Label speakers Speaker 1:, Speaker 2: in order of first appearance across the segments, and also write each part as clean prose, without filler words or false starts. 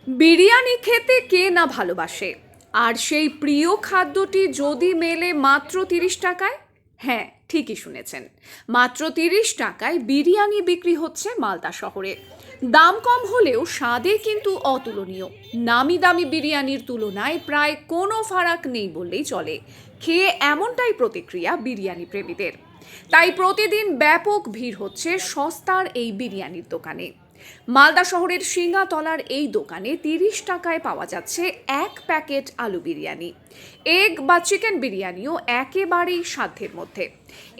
Speaker 1: বিরিয়ানি খেতে কে না ভালোবাসে, আর সেই প্রিয় খাদ্যটি যদি মেলে মাত্র 30 টাকায়। হ্যাঁ, ঠিকই শুনেছেন, মাত্র 30 টাকায় বিরিয়ানি বিক্রি হচ্ছে মালদা শহরে। দাম কম হলেও স্বাদে কিন্তু অতুলনীয়। নামি দামি বিরিয়ানির তুলনায় প্রায় কোনো ফারাক নেই বললেই চলে। খেয়ে এমনটাই প্রতিক্রিয়া বিরিয়ানি প্রেমীদের। তাই প্রতিদিন ব্যাপক ভিড় হচ্ছে সস্তার এই বিরিয়ানির দোকানে। মালদা শহরের সিঙ্গাতলার এই দোকানে 30 টাকায় পাওয়া যাচ্ছে এক প্যাকেট আলু বিরিয়ানি। এগ বা চিকেন বিরিয়ানিও একেবারেই সাধ্যের মধ্যে।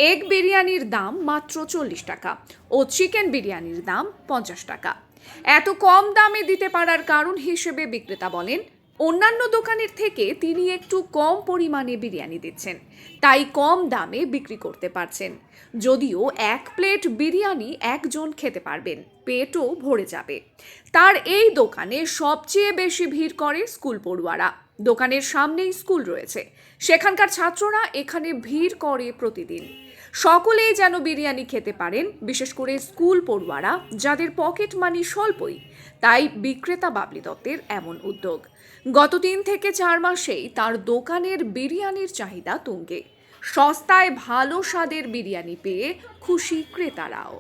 Speaker 1: এগ বিরিয়ানির দাম মাত্র 40 টাকা ও চিকেন বিরিয়ানির দাম 50 টাকা। এত কম দামে দিতে পারার কারণ হিসেবে বিক্রেতা বলেন, অন্যান্য দোকানের থেকে তিনি একটু কম পরিমাণে বিরিয়ানি দিচ্ছেন, তাই কম দামে বিক্রি করতে পারছেন। যদিও এক প্লেট বিরিয়ানি একজন খেতে পারবেন, পেটও ভরে যাবে। তার এই দোকানে সবচেয়ে বেশি ভিড় করে স্কুল পড়ুয়ারা। দোকানের সামনেই স্কুল রয়েছে, সেখানকার ছাত্ররা এখানে ভিড় করে প্রতিদিন। সকলেই যেন বিরিয়ানি খেতে পারেন, বিশেষ করে স্কুল পড়ুয়ারা যাদের পকেট মানি স্বল্পই। তাই বিক্রেতা বাবলি দত্তের এমন উদ্যোগ। গত 3 থেকে 4 মাসেই তার দোকানের বিরিয়ানির চাহিদা তুঙ্গে। সস্তায় ভালো স্বাদের বিরিয়ানি পেয়ে খুশি ক্রেতারাও।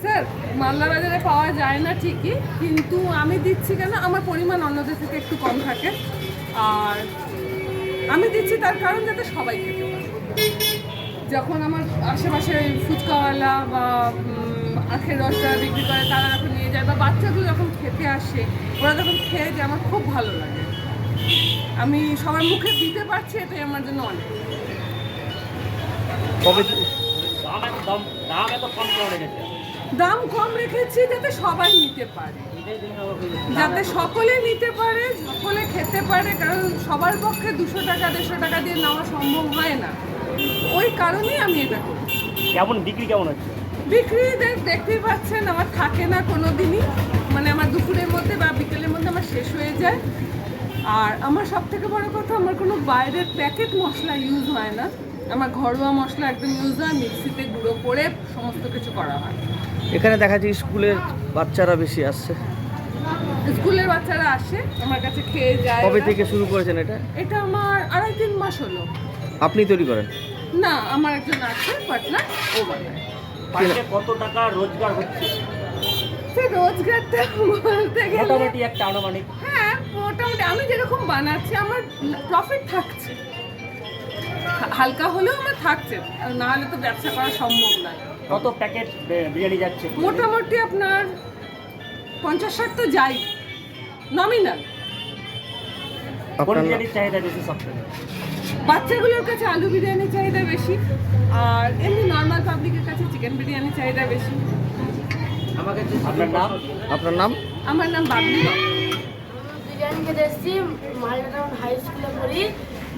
Speaker 2: স্যার, মালদা বাজারে পাওয়া যায় না ঠিকই, কিন্তু আমি দিচ্ছি কেন, আমার পরিমাণ অন্যদের থেকে একটু কম থাকে। আর আমি দিচ্ছি তার কারণ যাতে সবাই খেতে পারে। যখন আমার আশেপাশে ফুচকাওয়ালা বা আখের রসটা বিক্রি করে তারা যখন নিয়ে যায়, বা বাচ্চাগুলো যখন খেতে আসে, ওরা যখন খেয়ে যায়, আমার খুব ভালো লাগে। আমি সবার মুখে দিতে পারছি, এটাই আমার জন্য অনেক। দাম কম রেখেছি যাতে সবাই নিতে পারে, যাতে সকলে নিতে পারে, সকলে খেতে পারে। কারণ সবার পক্ষে 200 টাকা 150 টাকা দিয়ে নেওয়া সম্ভব হয় না। ওই কারণেই আমি এটা করি।
Speaker 3: কেমন বিক্রি কেমন হচ্ছে?
Speaker 2: বিক্রি দেখতেই পাচ্ছেন, আমার থাকে না কোনো দিনই। মানে আমার দুপুরের মধ্যে বা বিকেলের মধ্যে আমার শেষ হয়ে যায়। আর আমার সব থেকে বড় কথা, আমার কোনো বাইরের প্যাকেট মশলা ইউজ হয় না। আমার ঘরোয়া মশলা একদম ইউজ হয়, মিক্সিতে গুঁড়ো করে সমস্ত কিছু করা হয়।
Speaker 3: এখানে দেখা যায় স্কুলের বাচ্চারা বেশি আসছে।
Speaker 2: স্কুলের বাচ্চারা আসে আমার কাছে, খেয়ে যায়।
Speaker 3: কবে থেকে শুরু করেছেন এটা?
Speaker 2: এটা আমার 2.5-3 মাস হলো।
Speaker 3: আপনি তৈরি করেন?
Speaker 2: না, আমার একজন আছে পার্টনার, ও বানায়।
Speaker 3: কত টাকা রোজগার হচ্ছে?
Speaker 2: সে রোজগারটা বলতে গেলে
Speaker 3: মোটামুটি একটা আনুমানিক।
Speaker 2: হ্যাঁ, মোটামুটি আমি যেরকম বানাচ্ছি আমার প্রফিট থাকছে, হালকা হলেও আমার থাকছে, না হলে তো ব্যবসা করা সম্ভব নয়।
Speaker 3: কত প্যাকেট বিরিয়ানি যাচ্ছে?
Speaker 2: মোটামুটি আপনার 50-60 তো যাই নমিনাল।
Speaker 3: কোন বিরিয়ানির চাহিদা বেশি সবথেকে?
Speaker 2: বাচ্চাগুলোর কাছে আলু বিরিয়ানির চাহিদা বেশি, আর এমনি নর্মাল পাবলিকের কাছে চিকেন বিরিয়ানির চাহিদা বেশি।
Speaker 3: আপনার নাম? আপনার নাম?
Speaker 2: আমার নাম বাবলি দত্ত।
Speaker 4: বিরিয়ানি খেতে এসেছি, মালদা টাউন হাই স্কুলে পড়ি।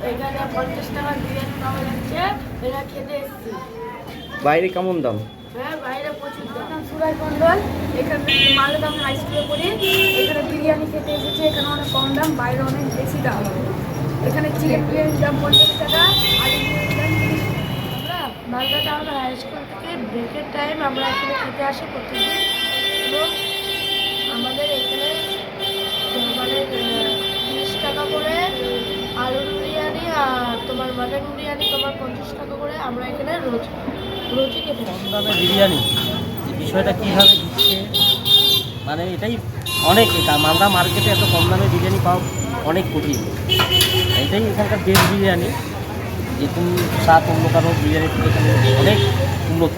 Speaker 4: এখানে 50 টাকা বিরিয়ানি পাওয়া যাচ্ছে, এটা খেতে এসেছি।
Speaker 3: বাইরে কেমন দাম?
Speaker 4: হ্যাঁ, বাইরে প্রচুর দাম। সুরাজ মন্ডল, এখানে মালদা টাউন হাই স্কুলে পড়ি। এখানে বিরিয়ানি খেতে এসেছি, এখানে অনেক কম দাম, বাইরে অনেক বেশি দাম। এখানে চিকেন বিরিয়ানির দাম 50 টাকা, আলু বিরিয়ানির দাম 30 টাকা। আমরা মালদা টাউন হাই স্কুল থেকে ব্রেকের টাইম আমরা এখানে খেতে আসি প্রতিদিন। এবং আমাদের এখানে মানে 30 টাকা করে আলুর বিরিয়ানি, আর তোমার মাটন বিরিয়ানি তোমার 50 টাকা করে। আমরা এখানে রোজই খেতে পারি।
Speaker 5: কম দামে বিরিয়ানি, এই বিষয়টা কীভাবে দিচ্ছে, মানে এটাই অনেক। মালদা মার্কেটে এত কম দামে বিরিয়ানি পাওয়া অনেক কঠিন। এটাই এখানকার বেস্ট বিরিয়ানি। যেরকম স্বাদ অন্য কারো বিরিয়ানি থেকে এখানে অনেক উন্নত।